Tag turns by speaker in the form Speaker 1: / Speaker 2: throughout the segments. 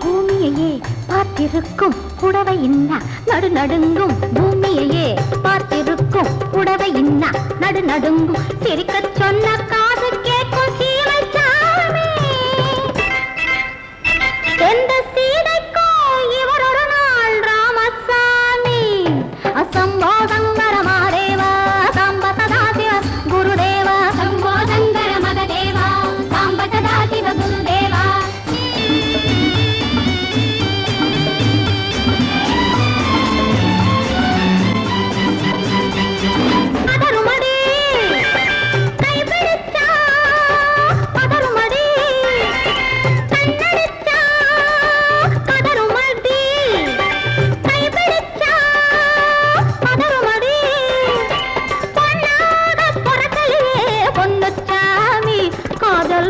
Speaker 1: பூமியையே பார்த்திருக்கும் புடவை இன்னா நடு நடுங்கும். பூமியையே பார்த்திருக்கும் புடவை இன்னா நடு நடுங்கும். சிரிக்க சொன்ன காது கேட்கும் சீமைச்சாமி. எந்த சீதைக்கோ இவர் ஒரு நாள் ராமசாமி. அசம்போதங்கர மாதேவா சாம்ப சதா சிவ குருதேவா. சம்போதங்கர மகதேவா சாம்ப சதா சிவ குருதேவா.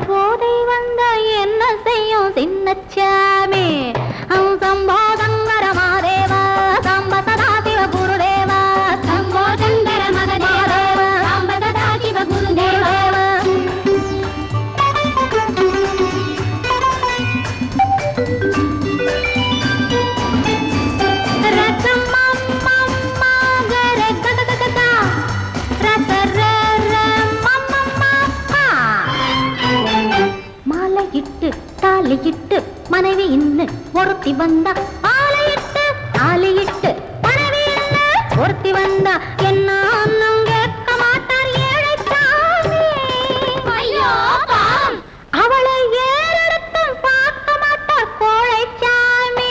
Speaker 1: போதை வந்த என்ன செய்யும் சின்னச்சாமி. சம்போதங்கர மாதேவா சாம்ப சதா சிவ குருதேவா. சம்போதங்கர மகதேவா சாம்ப சதா சிவ குருதேவா. தாலியிட்டு மனைவி இன்னு ஒருத்தி வந்தா. ஆலையிட்டு தாலியிட்டு மனைவி இன்னு ஒருத்தி வந்தா. என்ன அண்ணம் கேட்க மாட்டார் ஏழைச்சாமி. அவளை ஏறெடுத்து பார்க்க மாட்டார் கோழைச்சாமி.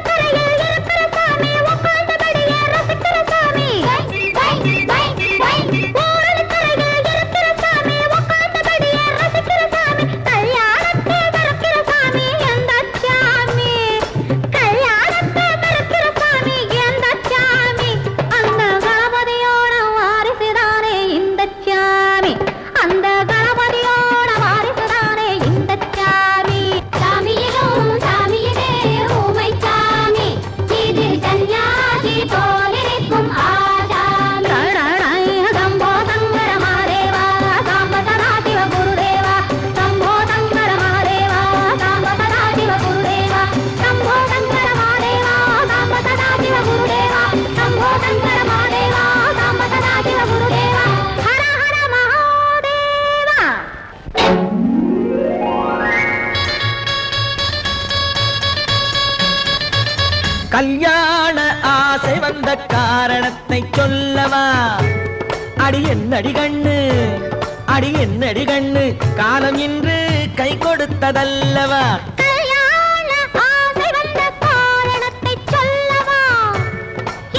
Speaker 1: கரையில் இருக்கிற சாமி உட்கார்ந்தபடியே ரசிக்கிற சாமி.
Speaker 2: கல்யாண ஆசை வந்த காரணத்தை சொல்லவா? அடி என்னடி கண்ணு, அடி என்னடி கண்ணு, காலம் இன்று கை கொடுத்ததல்லவா?
Speaker 1: கல்யாண ஆசை வந்த காரணத்தை சொல்லவா?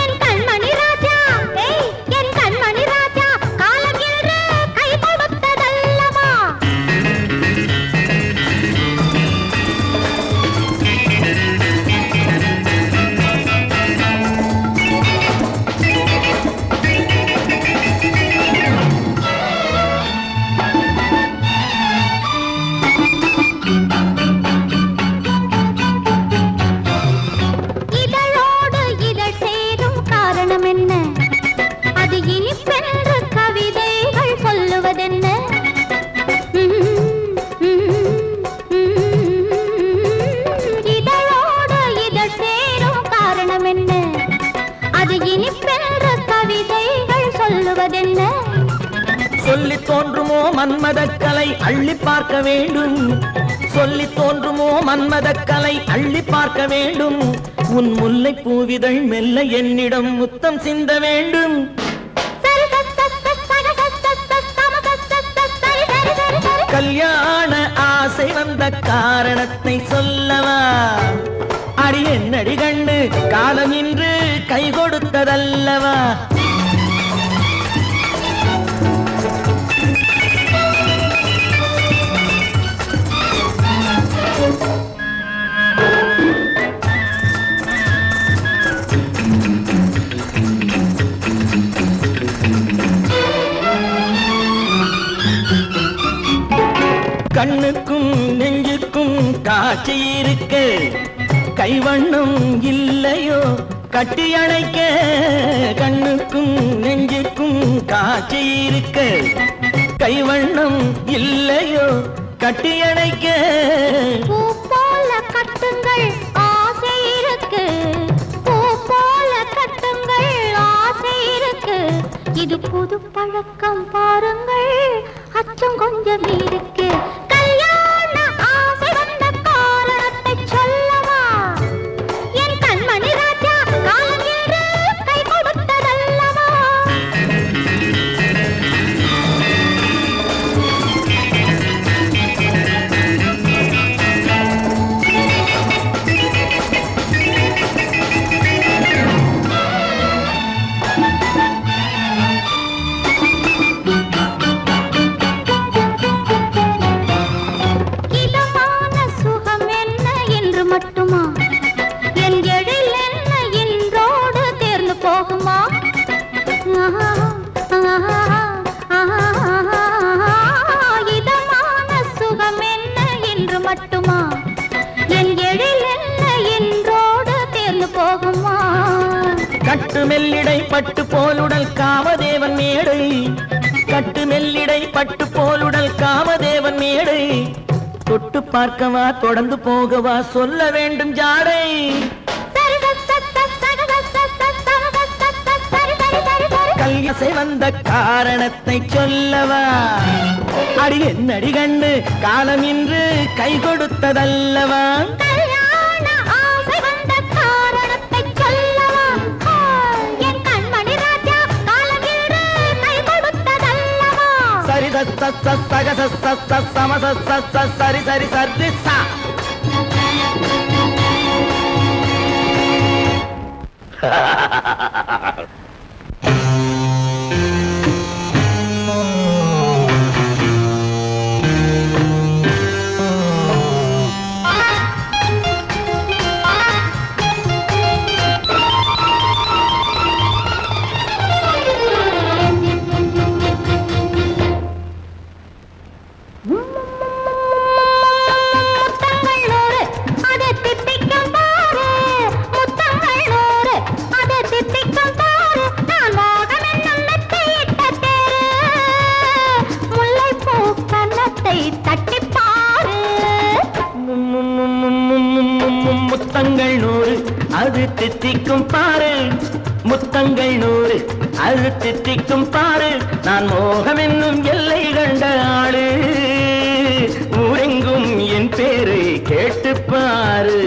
Speaker 1: என் கண்மணி ராஜா, என் கண்மணி ராஜா, காலம் இன்று கை கொடுத்ததல்லவா? என்பதென்ன?
Speaker 2: சொல்லி தோன்றுமோ மன்மதக்கலை அள்ளி பார்க்க வேண்டும், சொல்லி தோன்றுமோ மன்மதக்கலை அள்ளி பார்க்க வேண்டும். உன் முல்லை பூவிதழ் மெல்ல என்னிடம் முத்தம் சிந்த வேண்டும். கல்யாண ஆசை வந்த காரணத்தை சொல்லவா? அடி என்னடி கண்ணு காலம் இன்று கை கொடுத்ததல்லவா? கண்ணுக்கும் நெஞ்சுக்கும் காட்சி இருக்க, கைவண்ணம் இல்லையோ கட்டி அணைக்க. கண்ணுக்கும் நெஞ்சுக்கும் காட்சி இருக்க, கைவண்ணம் இல்லையோ கட்டி அணைக்க.
Speaker 1: பூ போல கட்டுங்கள் ஆசை இருக்கு, பூ போல கட்டுங்கள் ஆசை இருக்கு. இது புது பழக்கம் பாருங்கள், அச்சம் கொஞ்சம் இருக்கு. கல்யாண ஆசை வந்த காரணத்தை சொல்லவா? என் கண்மணி ராஜா காலம் என்று கை கொடுத்ததல்லவா? மட்டுமா என் எழில் என்ன இன்றோடு தேர்ந்து போகுமா? இதமான சுகம் என்ன என்று மட்டுமா என் எழில் என்ன இன்றோடு தேர்ந்து போகுமா?
Speaker 2: கட்டு மெல்லிடை பட்டு போலுடல் காமதேவன் மேடை, கட்டு மெல்லிடை பட்டு போலுடல் காமதேவன் மேடை. தொட்டு பார்க்கவா தொடர்ந்து போகவா சொல்ல வேண்டும் ஜாடை. கல்யாசை வந்த காரணத்தை சொல்லவா? அடி என்னடி கண்டு காலம் இன்று கை கொடுத்ததல்லவா? சரி சரி சரி சா. முத்தங்கள் 100 அது தித்திக்கும் பாரு, முத்தங்கள் 100 அது தித்திக்கும் பாரு. நான் மோகம் என்னும் எல்லை கண்ட ஆளு, ஊரெங்கும் என் பேரை கேட்டு பாரு.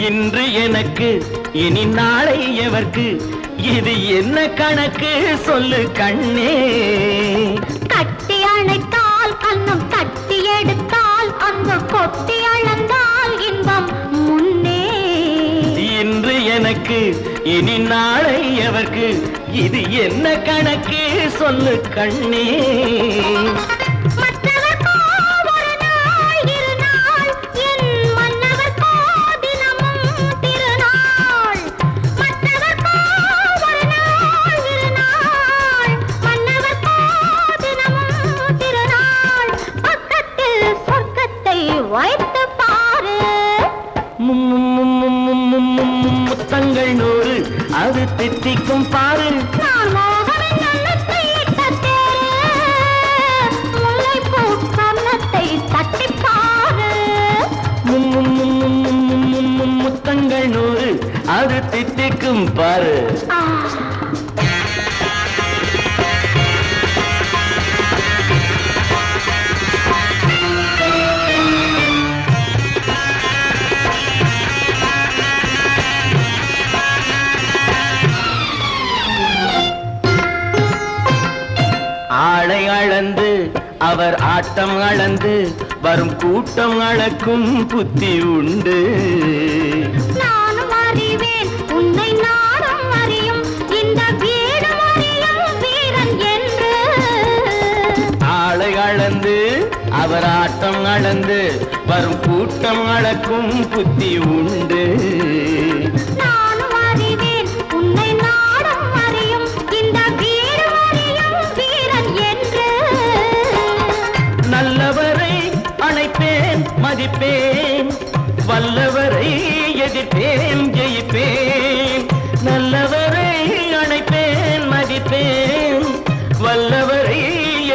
Speaker 2: இன்று எனக்கு இனி நாளை எவர்க்கு, இது என்ன கணக்கு சொல்லு கண்ணே.
Speaker 1: கட்டி அணைத்தால் கண்ணம் கட்டி எடுத்தால் அந்த கொட்டி அளந்தால் இன்பம் முன்னே.
Speaker 2: இன்று எனக்கு இனி நாளை எவர்க்கு, இது என்ன கணக்கு சொல்லு கண்ணே. முத்தங்கள் 100 அது தித்திக்கும் பாரு.
Speaker 1: நான் மோகனின் எண்ணத்தை இட்ட தேரு, முல்லைப்பூ கன்னத்தை தட்டிப் பாரு.
Speaker 2: முத்தங்கள் 100 அது தித்திக்கும் பாரு. ஆளை அளந்து அவர் ஆட்டம் அளந்து வரும் கூட்டம் அளக்கும் புத்தி உண்டு.
Speaker 1: நானும் அறிவேன் உன்னை நாடும் அறியும் இந்த வீடும் அறியும் வீரன் என்று.
Speaker 2: ஆளை அளந்து அவர் ஆட்டம் அளந்து வரும் கூட்டம் அளக்கும் புத்தி உண்டு.
Speaker 1: நானும் அறிவேன் உன்னை நாடும் அறியும் இந்த வீடும் அறியும் வீரன் என்று.
Speaker 2: நல்லவரை அணைப்பேன் மதிப்பேன், வல்லவரை எதிர்ப்பேன் ஜெயிப்பேன். நல்லவரை அணைப்பேன் மதிப்பேன், வல்லவரை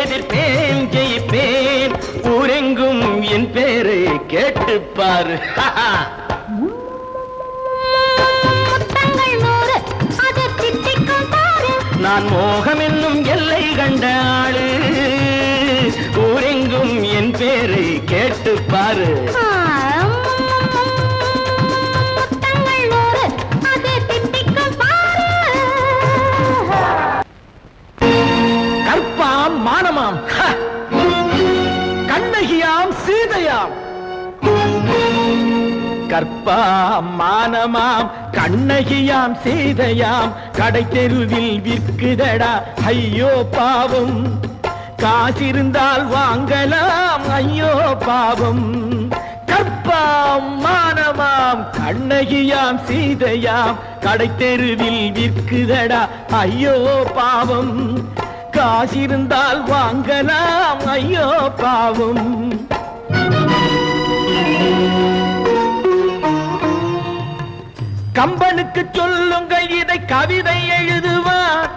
Speaker 2: எதிர்ப்பேன் ஜெயிப்பேன். ஊரெங்கும் என் பேரை கேட்டுப்பாரு.
Speaker 1: முத்தங்கள் 100 அது தித்திக்கும் பாரு.
Speaker 2: நான் மோகம் என்னும் எல்லை கண்ட ஆளு, ஊரெங்கும் என் பேரை கேட்டுப்பாரு.
Speaker 1: முத்தங்கள் 100 அது தித்திக்கும் பாரு.
Speaker 2: கற்பாம் மானமாம், கண்ணகியாம் சீதையாம். கற்பாம் மானமாம் கண்ணகியாம் சீதையாம் கடை தெருவில் விற்குதடா ஐயோ பாவம். காசிருந்தால் வாங்கலாம் ஐயோ பாவம். கற்பாம் மானமாம் கண்ணகியாம் சீதையாம் கடை தெருவில் விற்குதடா ஐயோ பாவம். காசிருந்தால் வாங்கலாம் ஐயோ பாவம். கம்பனுக்கு சொல்லுங்கள் இதை கவிதை எழுதுவான்,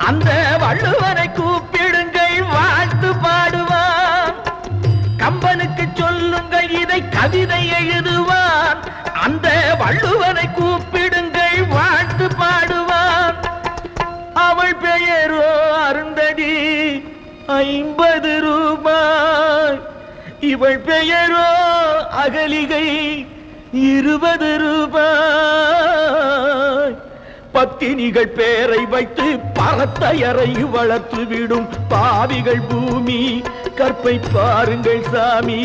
Speaker 2: அந்த வள்ளுவரை கூப்பிடுங்கள் வாழ்த்து பாடுவான். கம்பனுக்கு சொல்லுங்கள் இதை கவிதை எழுதுவான், அந்த வள்ளுவரை கூப்பிடுங்கள் வாழ்த்து பாடுவான். அவள் பெயரோ அருந்ததி 50 ரூபாய், இவள் பெயரோ அகலிகை 20 ரூபாய். பத்தினிகள் பேரை வைத்து பரத்தையரை வளர்த்து விடும் பாவிகள் பூமி. கற்பை பாருங்கள் சாமி.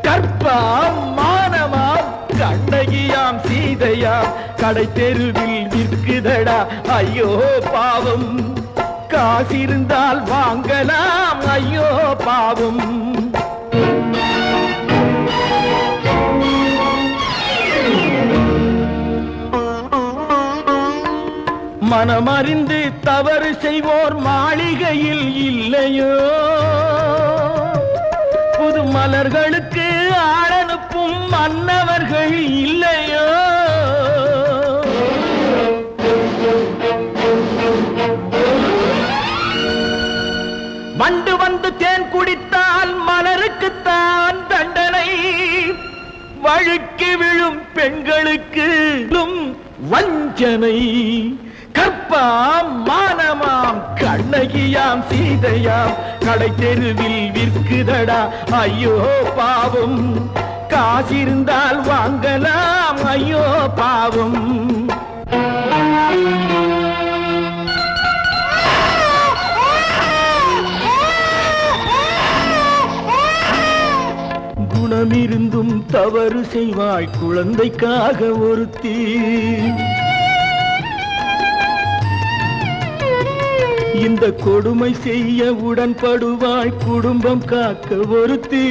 Speaker 2: கற்பாம் மானமாம் கண்ணகியாம் சீதையாம் கடை தெருவில் விற்குதடா ஐயோ பாவம். காசிருந்தால் வாங்கலாம் ஐயோ பாவம். மனமறிந்து தவறு செய்வோர் மாளிகையில் இல்லையோ, புது மலர்களுக்கு ஆளனுப்பும் மன்னவர்கள் இல்லையோ. வண்டு வந்து தேன் குடித்தால் மலருக்குத்தான் தண்டனை, வழுக்கி விழும் பெண்களுக்கு வஞ்சனை. கற்பாம் மானமாம் கண்ணகியாம் சீதையாம் கடை தெருவில் விற்குதடா ஐயோ பாவம். காசிருந்தால் வாங்கலாம் ஐயோ பாவம். குணமிருந்தும் தவறு செய்வாய் குழந்தைக்காக ஒருத்தி. இந்த கொடுமை செய்ய உடன்படுவாய் குடும்பம் காக்க ஒருத்தி.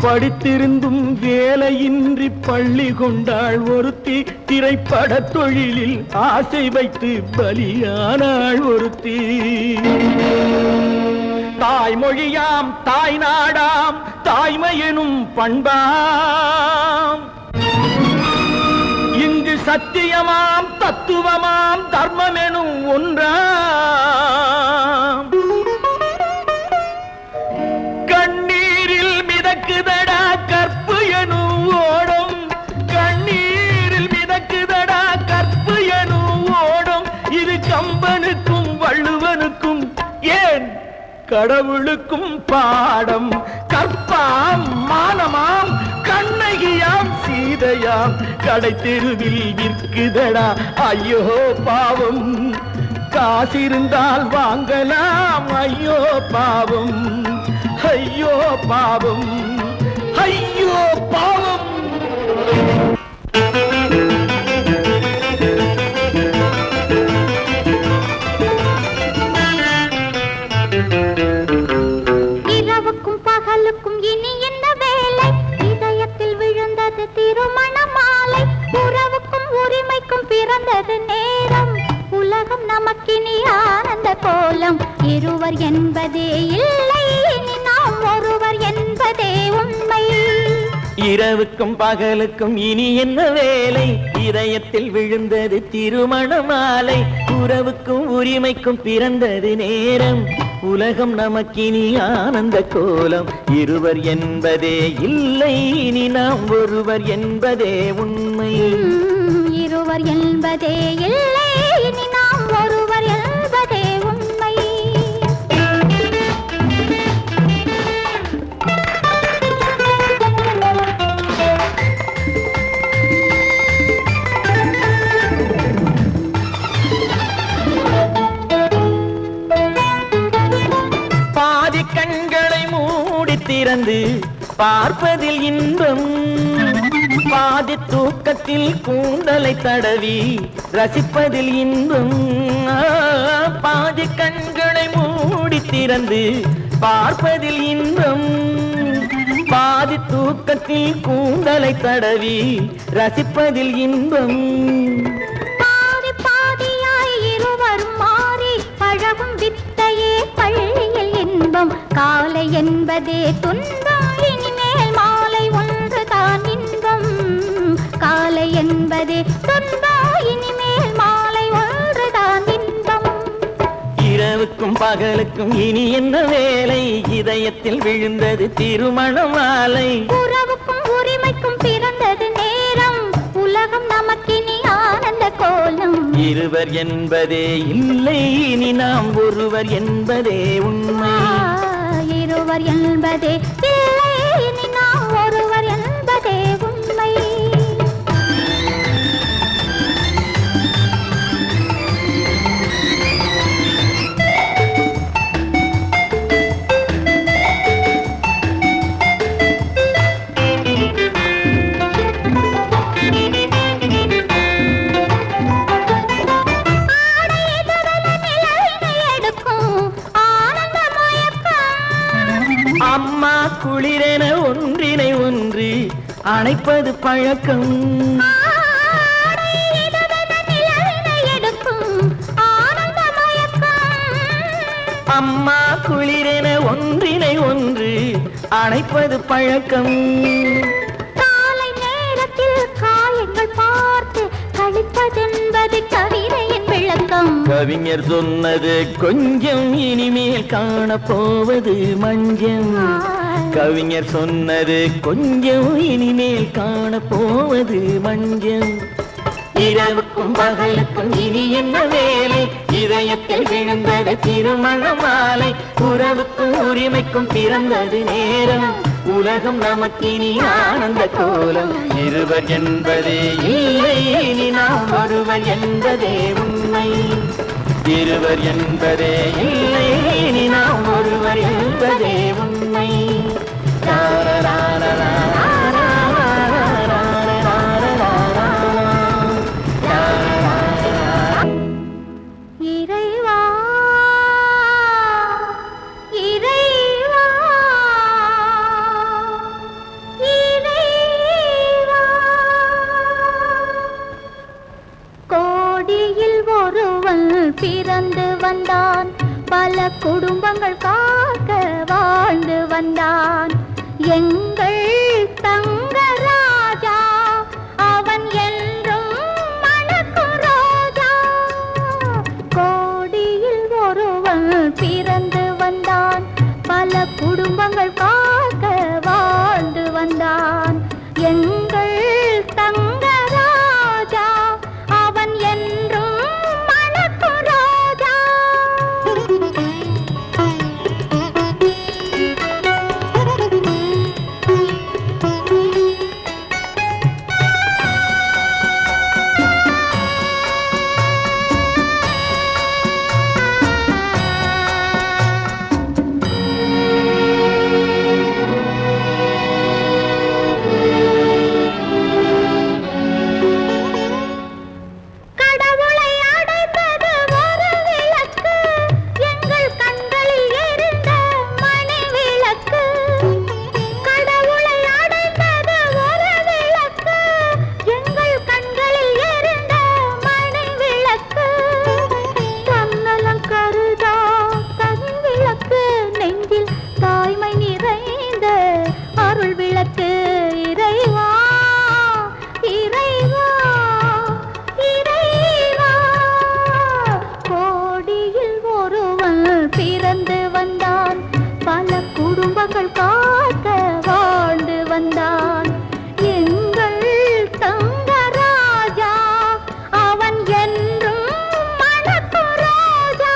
Speaker 2: படித்திருந்தும் வேலையின்றி பள்ளி கொண்டாள் ஒருத்தி. திரைப்பட தொழிலில் ஆசை வைத்து பலியானாள் ஒருத்தி. தாய்மொழியாம் தாய் நாடாம் தாய்மையெனும் பண்பாம் இங்கு சத்தியமாம் தத்துவமாம் தர்மமெனும் ஒன்றாம் கண்ணீரில் மிதக்குதடா கற்பு எனும் ஓடம் கண்ணீரில் மிதக்குதடா கற்பு எனும் ஓடம் இது கம்பனுக்கும் வள்ளுவனுக்கும் ஏன் கடவுளுக்கும் பாடம் கற்பாம் மானமாம் கண்ணகியாம் சீதையாம் கடை தெருவில் விற்குதடா ஐயோ பாவம் காசிருந்தால் வாங்கலாம் ஐயோ பாவம் ஐயோ பாவம் ஐயோ பாவம்
Speaker 1: இரவுக்கும் பகலுக்கும் இனி என்ன வேலை இதயத்தில் விழுந்தது திருமண மாலை உறவுக்கும் உரிமைக்கும் பிறந்தது நேரம் உலகம் நமக்கினி ஆனந்த கோலம் இருவர் என்பதே இல்லை இனி நாம் ஒருவர் என்பதே உண்மை
Speaker 2: இரவுக்கும் பகலுக்கும் இனி என்ன வேலை இதயத்தில் விழுந்தது திருமண மாலை உறவுக்கும் உரிமைக்கும் பிறந்தது நேரம் உலகம் நமக்கினி ஆனந்த கோலம் இருவர் என்பதே இல்லை இனி நாம் ஒருவர் என்பதே உண்மை
Speaker 1: இருவர் என்பதே இல்லை இனி நாம் ஒருவர் என்பதே உண்மை
Speaker 2: பாதி கண்களை மூடி திறந்து பார்ப்பதில் இன்பம் பாதி தூக்கத்தில் கூந்தலை தடவி ரசிப்பதில் இன்பம் பாதி கண்களை மூடி திறந்து பார்ப்பதில் இன்பம் பாதி தூக்கத்தில் கூந்தலை தடவி ரசிப்பதில் இன்பம்
Speaker 1: பாதி பாதியாய் இருவர் மாறி பழகும் வித்தையே பள்ளியில் இன்பம் காலை என்பதே துன்பம் இனிமேல் மாலை ஒன்றுதான் இன்பம் காலை என்பதே துன்பம் இனிமேல் மாலை ஒன்றுதான் இன்பம்
Speaker 2: இரவுக்கும் பகலுக்கும் இனி என்ன வேலை இதயத்தில் விழுந்தது திருமண மாலை
Speaker 1: உறவுக்கும் உரிமைக்கும் பிறந்தது நேரம் உலகம் நமக்கினி ஆனந்த கோலம்
Speaker 2: இருவர் என்பதே இல்லை இனி நாம் ஒருவர் என்பதே உண்மை
Speaker 1: இருவர் என்பதே இல்லை இனி நாம் ஒருவர் என்பதே உண்மை
Speaker 2: அம்மா குளிரென ஒன்றினை ஒன்று அணைப்பது பழக்கம் அம்மா குளிரென ஒன்றினை ஒன்று அணைப்பது பழக்கம்
Speaker 1: காலை நேரத்தில் காயங்கள் பார்த்து கழிப்பதென்பது கவிதையின் விளக்கம்
Speaker 2: கவிஞர் சொன்னது கொஞ்சம் இனிமேல் காணப்போவது மஞ்சம் கவிஞர் சொன்னது கொஞ்சம் இனிமேல் காணப்போவது மஞ்சம் இரவுக்கும் பகலுக்கும் இனி என்ன வேலை இதயத்தில் விழுந்தது திருமண மாலை உறவுக்கும் உரிமைக்கும் பிறந்தது நேரம் உலகம் நமக்கினி ஆனந்த கோலம் இருவர் என்பதே இல்லை இனி நாம் ஒருவர் என்பதே உண்மை இருவர் என்பதே இல்லை இனி நாம் ஒருவர் என்பதே உண்மை
Speaker 1: இறைவா இறைவா இறைவா கோடியில் ஒருவன் பிறந்து வந்தான் பல குடும்பங்கள் காக்க வாழ்ந்து வந்தான் எங்கள் தங்கராஜா. அவன் என்றும் மணக்கும் ரோஜா. கோடியில் ஒருவன் பிறந்து வந்தான் பல குடும்பங்கள் காக்க வாழ்ந்து வந்தான் எங்கள் தங்கராஜா. அவன் என்றும் மணக்கும் ரோஜா. பிறந்து வந்தான் பல குடும்பங்கள் காக்க வாழ்ந்து வந்தான் எங்கள் தங்கராஜா. அவன் என்றும் மணக்கும் ரோஜா.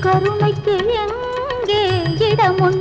Speaker 1: கருணைக்கு எங்கே இடமுண்டு?